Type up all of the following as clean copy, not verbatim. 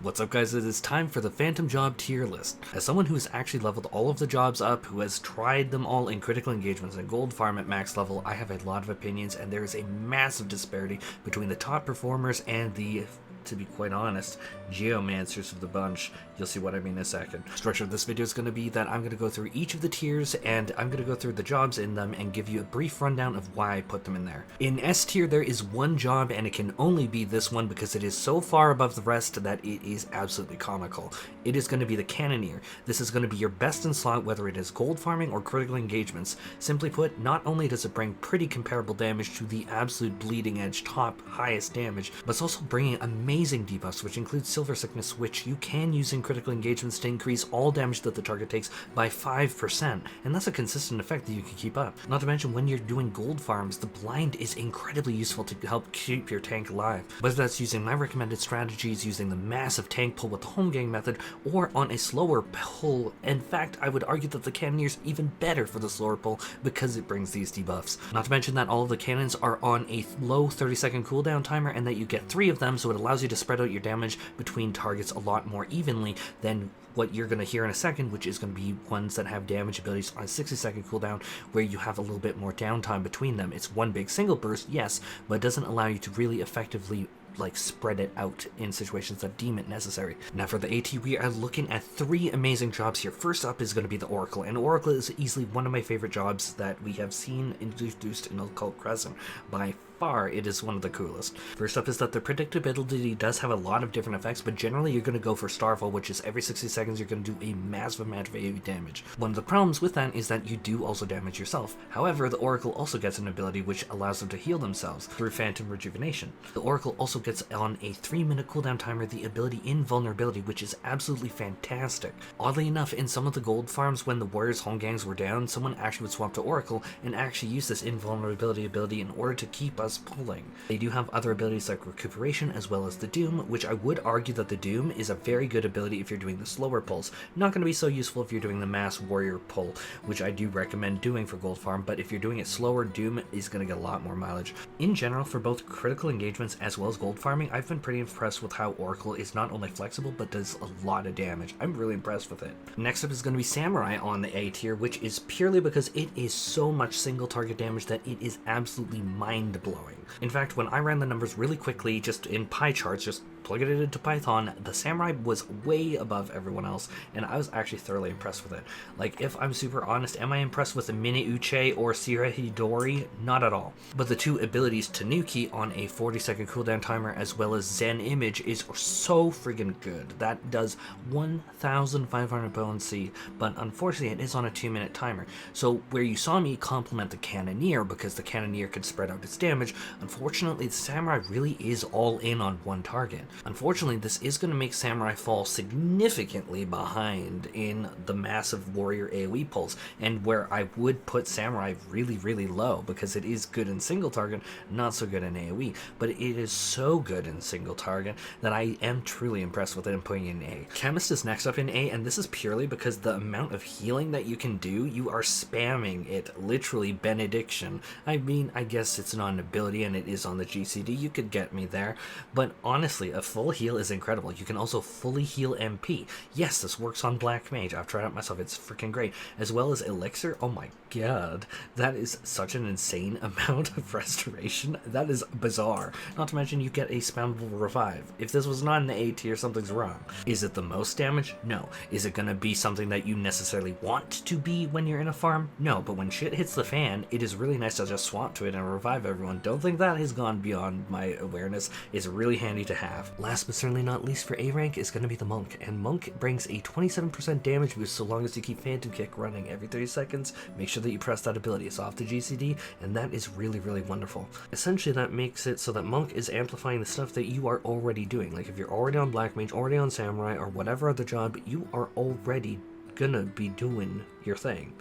What's up guys, it is time for the Phantom Job tier list. As someone who has actually leveled all of the jobs up, who has tried them all in critical engagements and gold farm at max level, I have a lot of opinions and there is a massive disparity between the top performers and the, to be quite honest, Geomancers of the bunch. You'll see what I mean in a second. The structure of this video is going to be that I'm going to go through each of the tiers and I'm going to go through the jobs in them and give you a brief rundown of why I put them in there. In S tier there is one job and it can only be this one because it is so far above the rest that it is absolutely comical. It is going to be the Cannoneer. This is going to be your best in slot whether it is gold farming or critical engagements. Simply put, not only does it bring pretty comparable damage to the absolute bleeding edge top highest damage, but it's also bringing amazing debuffs, which includes Silver Sickness, which you can use in critical engagements to increase all damage that the target takes by 5%, and that's a consistent effect that you can keep up. Not to mention, when you're doing gold farms, the blind is incredibly useful to help keep your tank alive. Whether that's using my recommended strategies, using the massive tank pull with the home gang method, or on a slower pull. In fact, I would argue that the Cannoneer's even better for the slower pull because it brings these debuffs. Not to mention that all of the cannons are on a low 30-second cooldown timer and that you get 3 of them, so it allows you to spread out your damage between targets a lot more evenly than what you're going to hear in a second, which is going to be ones that have damage abilities on a 60-second cooldown where you have a little bit more downtime between them. It's one big single burst, yes, but it doesn't allow you to really effectively spread it out in situations that deem it necessary. Now for the AT, we are looking at 3 amazing jobs here. First up is going to be the Oracle, and Oracle is easily one of my favorite jobs that we have seen introduced in Occult Crescent. By far, it is one of the coolest. First up is that the predictability does have a lot of different effects, but generally you're going to go for Starfall, which is every 60 seconds you're going to do a massive amount of AoE damage. One of the problems with that is that you do also damage yourself. However, the Oracle also gets an ability which allows them to heal themselves through Phantom Rejuvenation. The Oracle also gets on a 3-minute cooldown timer the ability Invulnerability, which is absolutely fantastic. Oddly enough, in some of the gold farms when the Warriors home gangs were down, someone actually would swap to Oracle and actually use this Invulnerability ability in order to keep us pulling. They do have other abilities like Recuperation as well as the Doom, which I would argue that the Doom is a very good ability if you're doing the slower pulls. Not going to be so useful if you're doing the mass warrior pull, which I do recommend doing for gold farm, but if you're doing it slower, Doom is going to get a lot more mileage. In general, for both critical engagements as well as gold farming, I've been pretty impressed with how Oracle is not only flexible but does a lot of damage. I'm really impressed with it. Next up is going to be Samurai on the A tier, which is purely because it is so much single target damage that it is absolutely mind-blowing. In fact, when I ran the numbers really quickly, just in pie charts, just plugging it into Python, the Samurai was way above everyone else, and I was actually thoroughly impressed with it. Like, if I'm super honest, am I impressed with the Mini Uche or Sirahidori? Not at all. But the 2 abilities, Tanuki on a 40-second cooldown timer as well as Zen Image, is so friggin' good. That does 1,500 potency, but unfortunately it is on a 2-minute timer. So where you saw me compliment the Cannoneer because the Cannoneer could spread out its damage, unfortunately the Samurai really is all in on one target. Unfortunately, this is going to make Samurai fall significantly behind in the massive warrior AoE pulls, and where I would put Samurai really, really low because it is good in single target, not so good in AoE, but it is so good in single target that I am truly impressed with it and putting it in A. Chemist is next up in A, and this is purely because the amount of healing that you can do, you are spamming it, literally benediction. I mean, I guess it's not an ability and it is on the GCD, you could get me there, but honestly, a full heal is incredible. You can also fully heal MP. Yes, this works on Black Mage. I've tried it myself. It's freaking great. As well as Elixir. Oh my god. That is such an insane amount of restoration. That is bizarre. Not to mention you get a spammable revive. If this was not in the A tier, something's wrong. Is it the most damage? No. Is it going to be something that you necessarily want to be when you're in a farm? No, but when shit hits the fan, it is really nice to just swap to it and revive everyone. Don't think that has gone beyond my awareness. It's really handy to have. Last but certainly not least for A rank is going to be the Monk, and Monk brings a 27% damage boost so long as you keep Phantom Kick running every 30 seconds. Make sure that you press that ability. It's off the GCD, and that is really, really wonderful. Essentially, that makes it so that Monk is amplifying the stuff that you are already doing. Like if you're already on Black Mage, already on Samurai, or whatever other job, you are already gonna be doing your thing.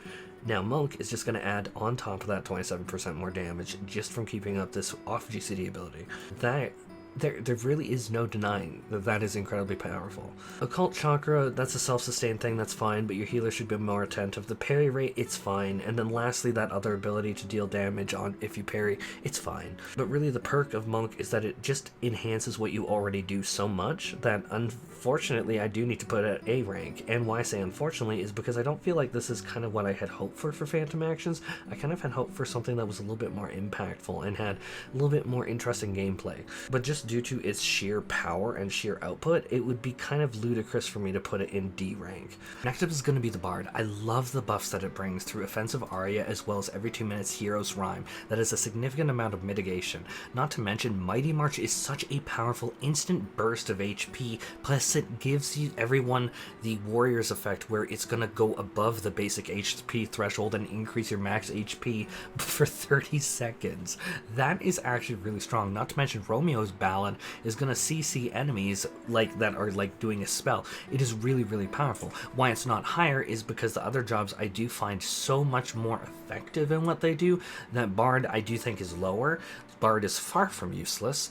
Now Monk is just going to add on top of that 27% more damage just from keeping up this off GCD ability. That there really is no denying that that is incredibly powerful. Occult Chakra, that's a self-sustained thing, that's fine, but your healer should be more attentive. The parry rate, it's fine. And then lastly, that other ability to deal damage on if you parry, it's fine. But really the perk of Monk is that it just enhances what you already do so much that unfortunately I do need to put it at A rank. And why I say unfortunately is because I don't feel like this is kind of what I had hoped for Phantom Actions. I kind of had hoped for something that was a little bit more impactful and had a little bit more interesting gameplay. But just due to its sheer power and sheer output, it would be kind of ludicrous for me to put it in D rank. Next up is going to be the Bard. I love the buffs that it brings through offensive aria as well as every 2 minutes hero's rhyme. That is a significant amount of mitigation. Not to mention Mighty March is such a powerful instant burst of HP, plus it gives you everyone the warrior's effect where it's going to go above the basic HP threshold and increase your max HP for 30 seconds. That is actually really strong. Not to mention Romeo's Ballad is going to CC enemies like that are like doing a spell. It is really, really powerful. Why it's not higher is because the other jobs I do find so much more effective in what they do that Bard I do think is lower. Bard is far from useless.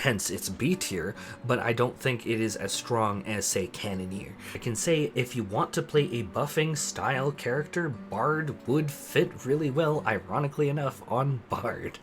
Hence it's B tier, but I don't think it is as strong as, say, Cannoneer. I can say if you want to play a buffing style character, Bard would fit really well, ironically enough, on Bard.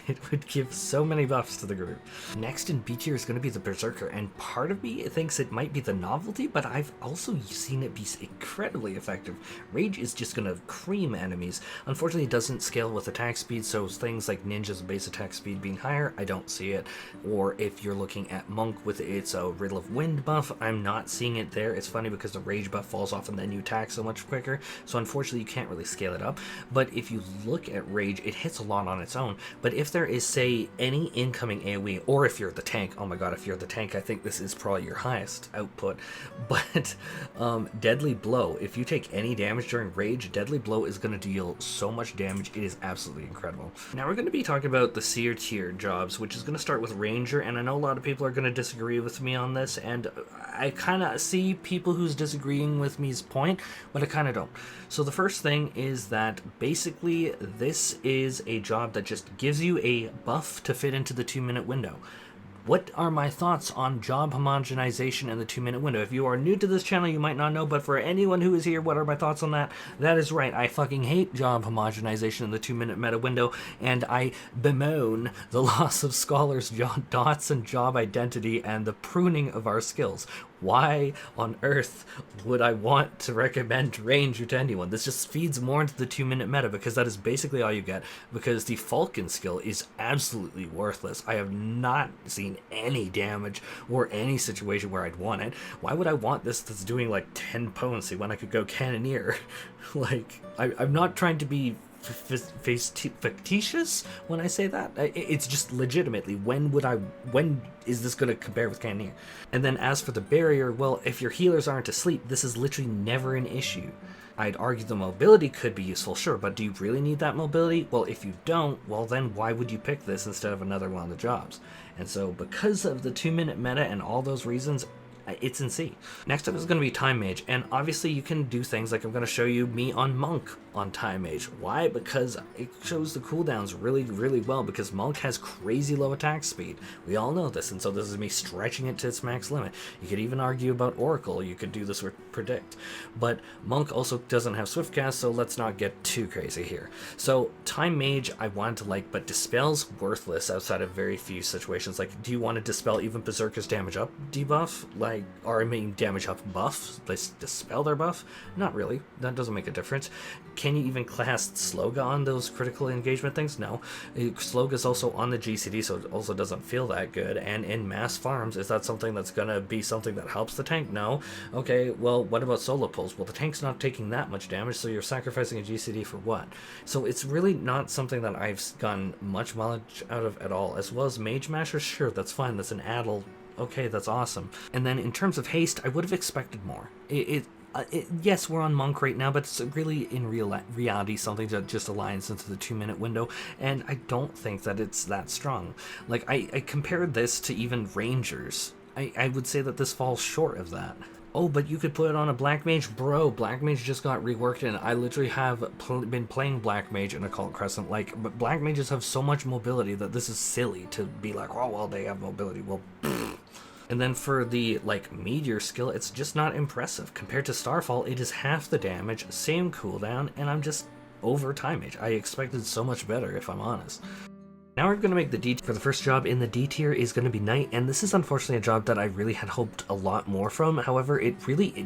It would give so many buffs to the group. Next in B tier is going to be the Berserker, and part of me thinks it might be the novelty, but I've also seen it be incredibly effective. Rage is just going to cream enemies. Unfortunately, it doesn't scale with attack speed, so things like Ninja's base attack speed being higher, I don't see it. Or if you're looking at Monk with its Riddle of Wind buff, I'm not seeing it there. It's funny because the Rage buff falls off and then you attack so much quicker, so unfortunately you can't really scale it up. But if you look at Rage, it hits a lot on its own. But if there is, say, any incoming AoE, or if you're the tank, oh my god, if you're the tank, I think this is probably your highest output. But Deadly Blow, if you take any damage during Rage, Deadly Blow is going to deal so much damage, it is absolutely incredible. Now we're going to be talking about the Seer tier jobs, which is going to start with Ranger, and I know a lot of people are going to disagree with me on this, and I kind of see people who's disagreeing with me's point, but I kind of don't. So the first thing is that basically this is a job that just gives you a buff to fit into the 2-minute window. What are my thoughts on job homogenization and the 2-minute window? If you are new to this channel, you might not know, but for anyone who is here, what are my thoughts on that? That is right, I fucking hate job homogenization in the 2-minute meta window, and I bemoan the loss of scholars' dots and job identity and the pruning of our skills. Why on earth would I want to recommend Ranger to anyone? This just feeds more into the 2-minute meta because that is basically all you get, because the Falcon skill is absolutely worthless. I have not seen any damage or any situation where I'd want it. Why would I want this that's doing like 10 potency when I could go Cannoneer? Like, I'm not trying to be fictitious when I say that. It's just legitimately, when is this going to compare with Cannoneer? And then as for the barrier, well, if your healers aren't asleep, this is literally never an issue. I'd argue the mobility could be useful, sure, but do you really need that mobility? Well, if you don't, well then why would you pick this instead of another one of the jobs? And so because of the 2-minute meta and all those reasons, it's in C. Next up is going to be Time Mage, and obviously you can do things like I'm going to show you me on Monk on Time Mage. Why? Because it shows the cooldowns really, really well, because Monk has crazy low attack speed. We all know this, and so this is me stretching it to its max limit. You could even argue about Oracle. You could do this with Predict. But Monk also doesn't have Swift Cast, so let's not get too crazy here. So Time Mage I wanted to like, but Dispel's worthless outside of very few situations. Like, do you want to Dispel even Berserker's damage up debuff? Like, or I mean damage up buff? They Dispel their buff? Not really. That doesn't make a difference. Can you even cast Sloga on those critical engagement things? No. Sloga's also on the GCD, so it also doesn't feel that good. And in mass farms, is that something that's gonna be something that helps the tank? No. Okay, well, what about solo pulls? Well, the tank's not taking that much damage, so you're sacrificing a GCD for what? So it's really not something that I've gotten much mileage out of at all. As well as Mage Masher, sure, that's fine. That's an addle. Okay, that's awesome. And then in terms of haste, I would have expected more. Yes, we're on Monk right now, but it's really in reality something that just aligns into the 2-minute window, and I don't think that it's that strong. Like, I compared this to even Rangers. I would say that this falls short of that. Oh, but you could put it on a Black Mage. Bro, Black Mage just got reworked, and I literally have been playing Black Mage in Occult Crescent. Like, but Black Mages have so much mobility that this is silly to be like, oh, well, they have mobility. Well, and then for the, like, Meteor skill, it's just not impressive. Compared to Starfall, it is half the damage, same cooldown, and I'm just over Time Mage. I expected so much better, if I'm honest. Now we're going to make the D tier. For the first job in the D tier is going to be Knight, and this is unfortunately a job that I really had hoped a lot more from. However, it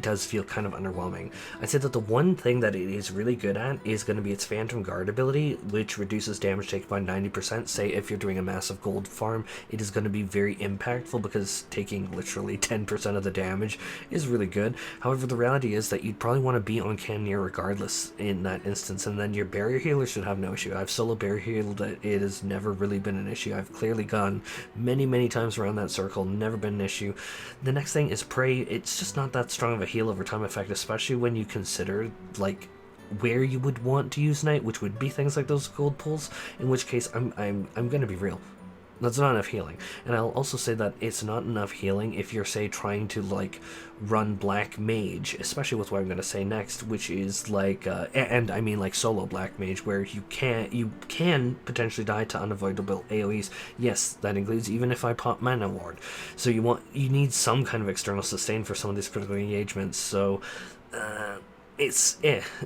does feel kind of underwhelming. I'd say that the one thing that it is really good at is going to be its Phantom Guard ability, which reduces damage taken by 90%. Say if you're doing a massive gold farm, it is going to be very impactful because taking literally 10% of the damage is really good. However, the reality is that you'd probably want to be on Cannoneer regardless in that instance, and then your barrier healer should have no issue. I've solo barrier healed it. It has never really been an issue. I've clearly gone many times around that circle, never been an issue. The next thing is Prey. It's just not that strong of a heal over time effect, especially when you consider like where you would want to use Knight, which would be things like those gold pools, in which case I'm gonna be real. That's not enough healing. And I'll also say that it's not enough healing if you're, say, trying to, like, run Black Mage, especially with what I'm going to say next, which is, like, and I mean, like, solo Black Mage, where you can potentially die to unavoidable AoEs. Yes, that includes even if I pop Mana Ward. So you need some kind of external sustain for some of these critical engagements, so, it's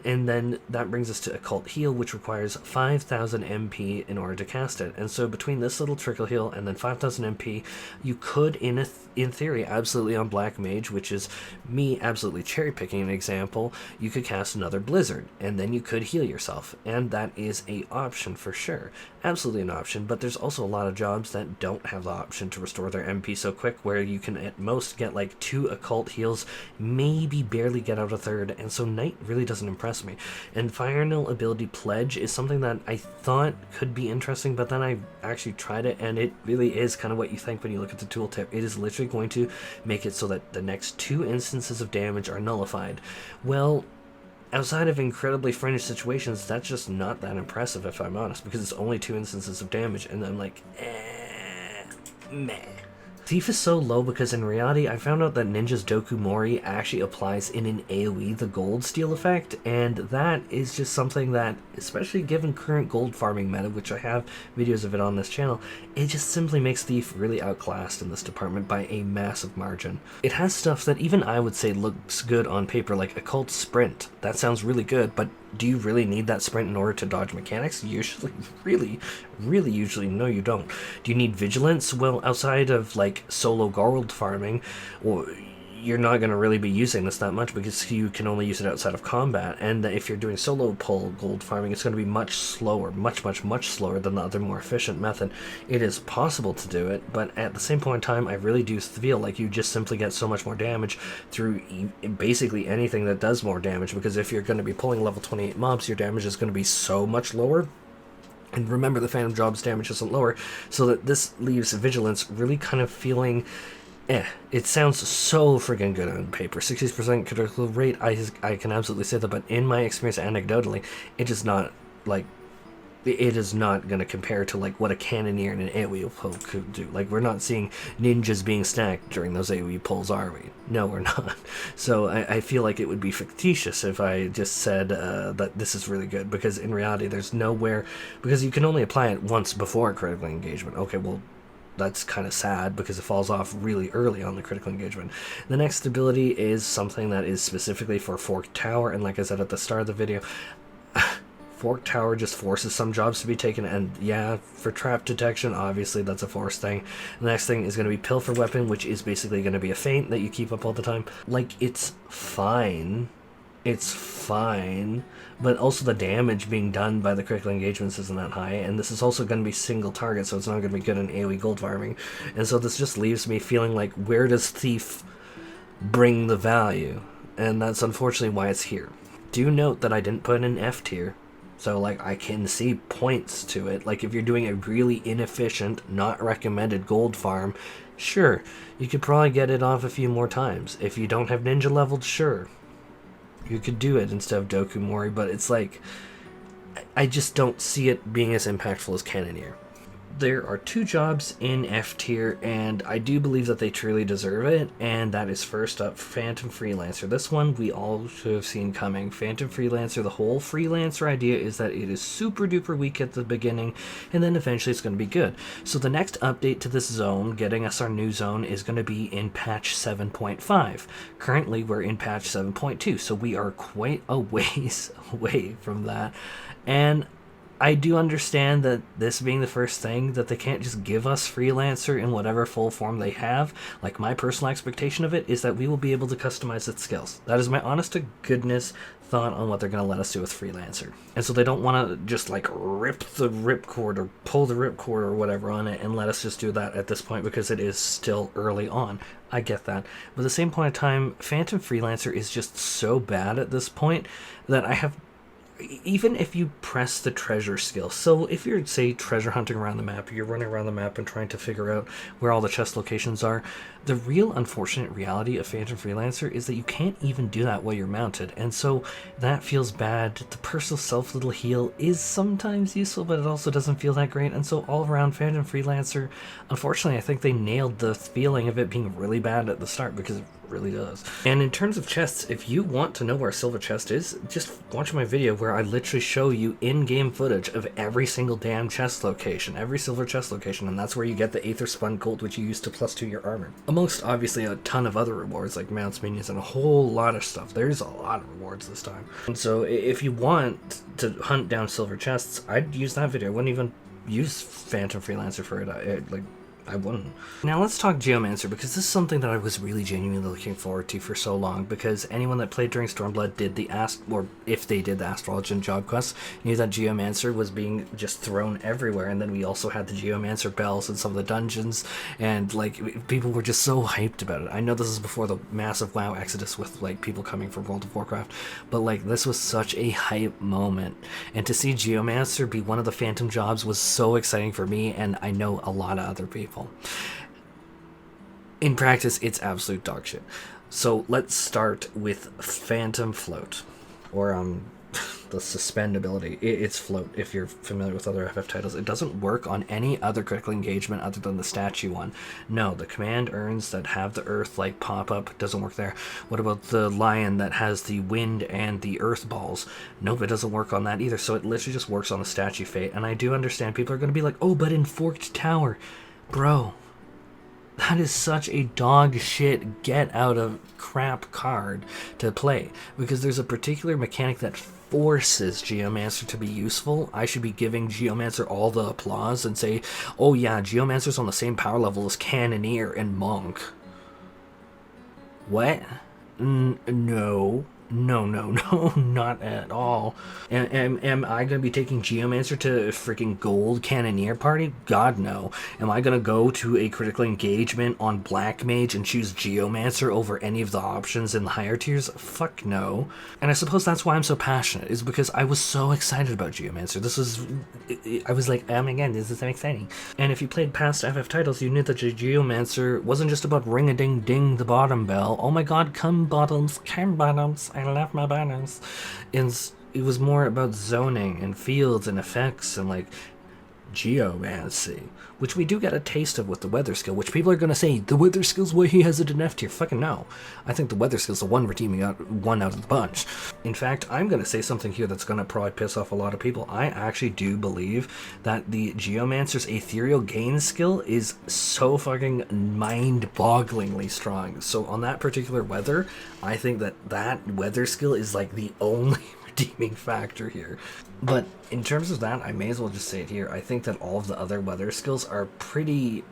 and then that brings us to Occult Heal, which requires 5,000 MP in order to cast it. And so between this little trickle heal and then 5,000 MP, you could, in theory, absolutely on Black Mage, which is me absolutely cherry picking an example, you could cast another Blizzard, and then you could heal yourself, and that is a option for sure, absolutely an option. But there's also a lot of jobs that don't have the option to restore their MP so quick, where you can at most get like 2 Occult Heals, maybe barely get out a third, and so Knight really doesn't impress me. And Final Ability Pledge is something that I thought could be interesting, but then I actually tried it, and it really is kind of what you think when you look at the tooltip. It is literally going to make it so that the next 2 instances of damage are nullified. Well, outside of incredibly fringe situations, that's just not that impressive, if I'm honest, because it's only 2 instances of damage, and I'm like, meh. Thief is so low because in reality I found out that Ninja's Doku Mori actually applies in an AoE the gold steal effect, and that is just something that, especially given current gold farming meta, which I have videos of it on this channel, it just simply makes Thief really outclassed in this department by a massive margin. It has stuff that even I would say looks good on paper, like Occult Sprint. That sounds really good, but do you really need that sprint in order to dodge mechanics? Usually, really usually, no you don't. Do you need vigilance? Well, outside of like solo gold farming, or you're not going to really be using this that much because you can only use it outside of combat, and if you're doing solo pull gold farming, it's going to be much slower, much slower than the other more efficient method. It is possible to do it, but at the same point in time, I really do feel like you just simply get so much more damage through basically anything that does more damage, because if you're going to be pulling level 28 mobs, your damage is going to be so much lower. And remember, the Phantom Job's damage isn't lower, so that this leaves Vigilance really kind of feeling it sounds so friggin' good on paper. 60% critical rate, I can absolutely say that, but in my experience, anecdotally, it is not, like, it is not going to compare to, like, what a Cannoneer and an AoE pull could do. Like, we're not seeing ninjas being stacked during those AoE pulls, are we? No, we're not. So I feel like it would be fictitious if I just said that this is really good, because in reality, there's nowhere, because you can only apply it once before a critical engagement. Okay, well, that's kind of sad because it falls off really early on the critical engagement. The next ability is something that is specifically for Forked Tower, and like I said at the start of the video, Forked Tower just forces some jobs to be taken, and yeah, for trap detection, obviously that's a force thing. The next thing is going to be Pilfer Weapon, which is basically going to be a feint that you keep up all the time. Like, it's fine, but also the damage being done by the critical engagements isn't that high, and this is also going to be single target, so it's not going to be good in AoE gold farming, and so this just leaves me feeling like, where does Thief bring the value? And that's unfortunately why it's here. Do note that I didn't put in F tier, so like I can see points to it. Like if you're doing a really inefficient, not recommended gold farm, sure, you could probably get it off a few more times. If you don't have ninja leveled, sure, you could do it instead of Doku Mori, but it's like, I just don't see it being as impactful as Cannoneer. There are 2 jobs in F tier, and I do believe that they truly deserve it, and that is first up, Phantom Freelancer. This one we all should have seen coming. Phantom Freelancer, the whole Freelancer idea is that it is super duper weak at the beginning, and then eventually it's going to be good. So the next update to this zone, getting us our new zone, is going to be in patch 7.5. Currently we're in patch 7.2, so we are quite a ways away from that, and I do understand that this being the first thing, that they can't just give us Freelancer in whatever full form they have. Like, my personal expectation of it is that we will be able to customize its skills. That is my honest to goodness thought on what they're going to let us do with Freelancer. And so they don't want to just like rip the ripcord or pull the ripcord or whatever on it and let us just do that at this point, because it is still early on. I get that. But at the same point in time, Phantom Freelancer is just so bad at this point that I have, even if you press the treasure skill, so if you're, say, treasure hunting around the map, you're running around the map and trying to figure out where all the chest locations are, the real unfortunate reality of Phantom Freelancer is that you can't even do that while you're mounted, and so that feels bad. The personal self little heal is sometimes useful, but it also doesn't feel that great, and so all around Phantom Freelancer, unfortunately, I think they nailed the feeling of it being really bad at the start, because it really does. And in terms of chests, if you want to know where a silver chest is, just watch my video where I literally show you in-game footage of every single damn chest location, every silver chest location, and that's where you get the Aether Spun Gold, which you use to +2 your armor. Amongst, obviously, a ton of other rewards, like mounts, minions, and a whole lot of stuff. There's a lot of rewards this time. And so if you want to hunt down silver chests, I'd use that video. I wouldn't even use Phantom Freelancer for it. I wouldn't. Now let's talk Geomancer, because this is something that I was really genuinely looking forward to for so long, because anyone that played during Stormblood did the if they did the Astrology and job quests, knew that Geomancer was being just thrown everywhere, and then we also had the Geomancer bells in some of the dungeons, and like people were just so hyped about it. I know this is before the massive WoW exodus with like people coming from World of Warcraft, but like this was such a hype moment, and to see Geomancer be one of the Phantom jobs was so exciting for me, and I know a lot of other people. In practice, it's absolute dog shit. So let's start with Phantom Float, or the suspend ability. It's float, if you're familiar with other FF titles. It doesn't work on any other critical engagement other than the statue one. No, the command urns that have the earth like pop up doesn't work there. What about the lion that has the wind and the earth balls? Nope, it doesn't work on that either. So it literally just works on the statue fate. And I do understand people are going to be like, oh, but in Forked Tower, bro, that is such a dog shit get out of crap card to play, because there's a particular mechanic that forces Geomancer to be useful. I should be giving Geomancer all the applause and say, oh yeah, Geomancer's on the same power level as Cannoneer and Monk. What? No. No, not at all. Am I going to be taking Geomancer to a freaking gold Cannoneer party? God, no. Am I going to go to a critical engagement on Black Mage and choose Geomancer over any of the options in the higher tiers? Fuck no. And I suppose that's why I'm so passionate, is because I was so excited about Geomancer. I was like, oh my god, this is so exciting. And if you played past FF titles, you knew that Geomancer wasn't just about ring-a-ding-ding the bottom bell. Oh my god, come bottoms, I left my bottoms. It was more about zoning and fields and effects and like geomancy, which we do get a taste of with the weather skill, which people are going to say, the weather skill's why he has it in F tier. Fucking no. I think the weather skill's the one redeeming one out of the bunch. In fact, I'm going to say something here that's going to probably piss off a lot of people. I actually do believe that the Geomancer's ethereal gain skill is so fucking mind-bogglingly strong. So on that particular weather, I think that weather skill is like the only redeeming factor here. But in terms of that, I may as well just say it here. I think that all of the other weather skills are pretty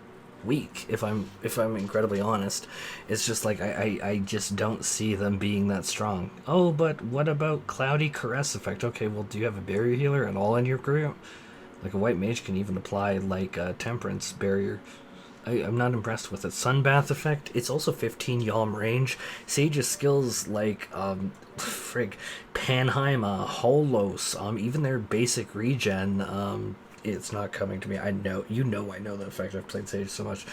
weak, if I'm incredibly honest. It's just like I just don't see them being that strong. Oh, but what about Cloudy Caress effect? Okay, well, do you have a barrier healer at all in your group? Like a white mage can even apply like a temperance barrier. I'm not impressed with it. Sunbath effect, it's also 15 yalm range. Sage's skills like Panheima, Holos, even their basic regen, it's not coming to me. I know the effect. I've played Sage so much.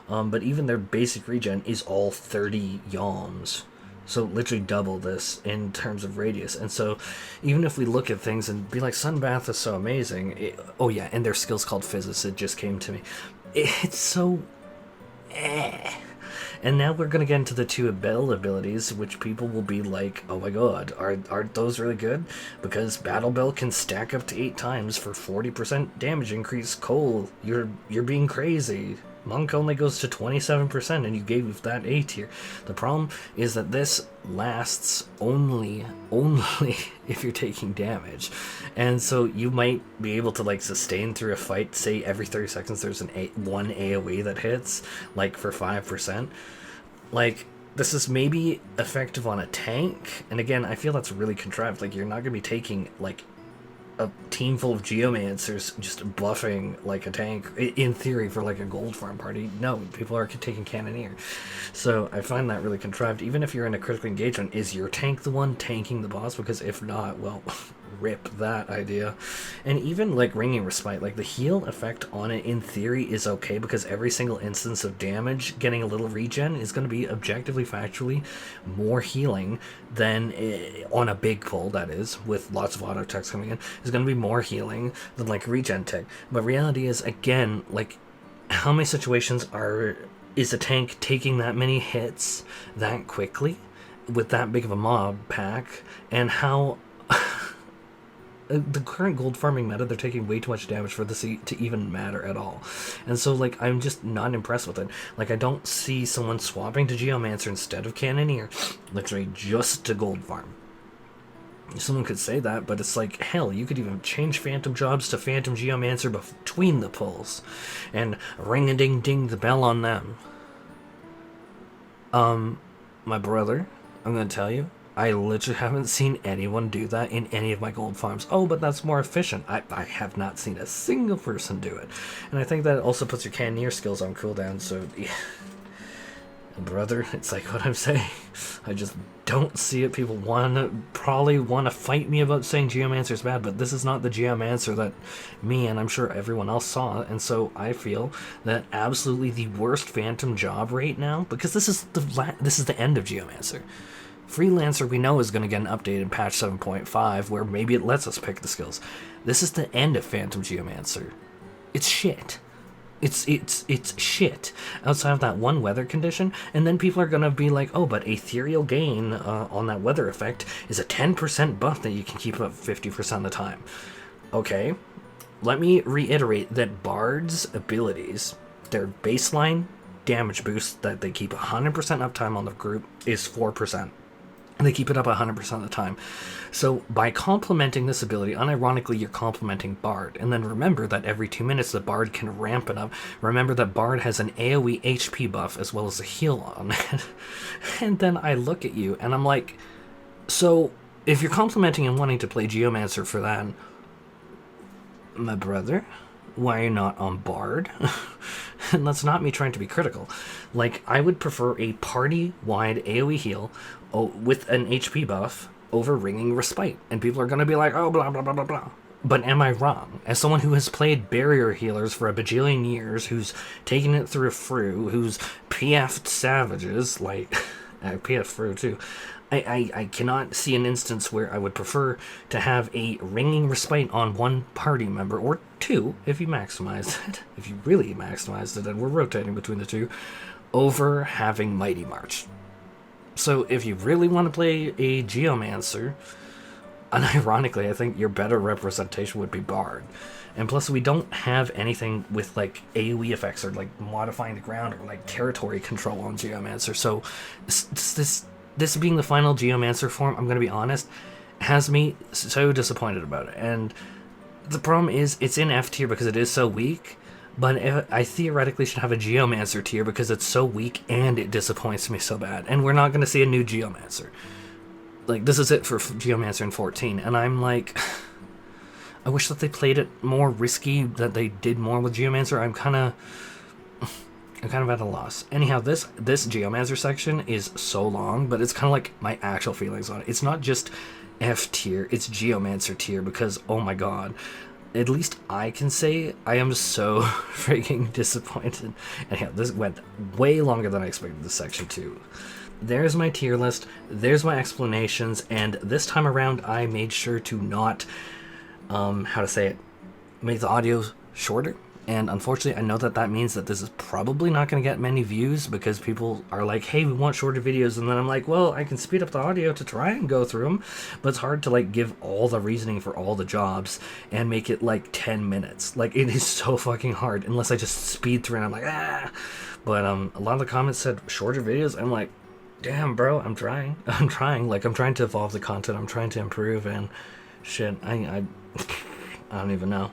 But even their basic regen is all 30 yalms. So literally double this in terms of radius. And so even if we look at things and be like, Sunbath is so amazing. Oh yeah, and their skill's called Physis. It just came to me. It's so... And now we're going to get into the two Bell abilities, which people will be like, oh my god, aren't those really good? Because Battle Bell can stack up to 8 times for 40% damage increase. Cole, you're being crazy. Monk only goes to 27% and you gave that A tier. The problem is that this lasts only if you're taking damage. And so you might be able to like sustain through a fight, say every 30 seconds there's one AoE that hits, like for 5%. Like, this is maybe effective on a tank, and again, I feel that's really contrived. Like, you're not going to be taking like a team full of Geomancers just buffing like a tank, in theory, for like a gold farm party. No, people are taking Cannoneer. So I find that really contrived. Even if you're in a critical engagement, is your tank the one tanking the boss? Because if not, well, rip that idea. And even like Ringing Respite, like the heal effect on it in theory is okay, because every single instance of damage getting a little regen is going to be objectively, factually more healing than on a big pull, that is, with lots of auto attacks coming in, is going to be more healing than like regen tech. But reality is, again, like, how many situations is a tank taking that many hits that quickly with that big of a mob pack? And how the current gold farming meta, they're taking way too much damage for this to even matter at all. And so, like, I'm just not impressed with it. Like, I don't see someone swapping to Geomancer instead of Cannoneer, literally just to gold farm. Someone could say that, but it's like, hell, you could even change Phantom Jobs to Phantom Geomancer between the pulls, and ring-a-ding-ding the bell on them. My brother, I'm gonna tell you, I literally haven't seen anyone do that in any of my gold farms. Oh, but that's more efficient. I have not seen a single person do it. And I think that also puts your Cannoneer skills on cooldown, so... Yeah. Brother, it's like what I'm saying. I just don't see it. People probably want to fight me about saying Geomancer's bad, but this is not the Geomancer that me and I'm sure everyone else saw. And so I feel that absolutely the worst Phantom job right now, because this is the end of Geomancer. Freelancer, we know, is going to get an update in patch 7.5 where maybe it lets us pick the skills. This is the end of Phantom Geomancer. It's shit. It's shit outside of that one weather condition, and then people are gonna be like, oh, but Ethereal Gain on that weather effect is a 10% buff that you can keep up 50% of the time. Okay, let me reiterate that Bard's abilities, their baseline damage boost that they keep 100% uptime on the group is 4%. And they keep it up 100% of the time. So by complementing this ability, unironically, you're complementing Bard. And then remember that every 2 minutes, the Bard can ramp it up. Remember that Bard has an AoE HP buff as well as a heal on it. And then I look at you and I'm like, so if you're complementing and wanting to play Geomancer for that, my brother, why are you not on Bard? And that's not me trying to be critical. Like, I would prefer a party-wide AoE heal with an HP buff over Ringing Respite. And people are going to be like, oh, blah, blah, blah, blah, blah. But am I wrong? As someone who has played barrier healers for a bajillion years, who's taken it through a Fru, who's PF'd savages, like, I PF Fru too, I cannot see an instance where I would prefer to have a Ringing Respite on one party member, or two, if you maximize it, if you really maximized it, and we're rotating between the two, over having Mighty March. So if you really want to play a Geomancer, unironically, I think your better representation would be Bard. And plus, we don't have anything with, like, AoE effects, or, like, modifying the ground, or, like, territory control on Geomancer, so this being the final Geomancer form, I'm going to be honest, has me so disappointed about it. And the problem is, it's in F tier because it is so weak, but I theoretically should have a Geomancer tier because it's so weak and it disappoints me so bad. And we're not going to see a new Geomancer. Like, this is it for Geomancer in 14, and I'm like, I wish that they played it more risky, that they did more with Geomancer. I'm kind of at a loss. Anyhow, this Geomancer section is so long, but it's kind of like my actual feelings on it. It's not just F tier, it's Geomancer tier, because, oh my god, at least I can say I am so freaking disappointed. Anyhow, this went way longer than I expected this section to. there's my tier list, there's my explanations, and this time around I made sure to not, how to say it, make the audio shorter. And unfortunately, I know that that means that this is probably not going to get many views because people are like, hey, we want shorter videos. And then I'm like, well, I can speed up the audio to try and go through them. But it's hard to like give all the reasoning for all the jobs and make it like 10 minutes. Like, it is so fucking hard unless I just speed through and I'm like, ah. But a lot of the comments said shorter videos. I'm like, damn, bro, I'm trying. I'm trying. Like, I'm trying to evolve the content. I'm trying to improve and shit. I don't even know.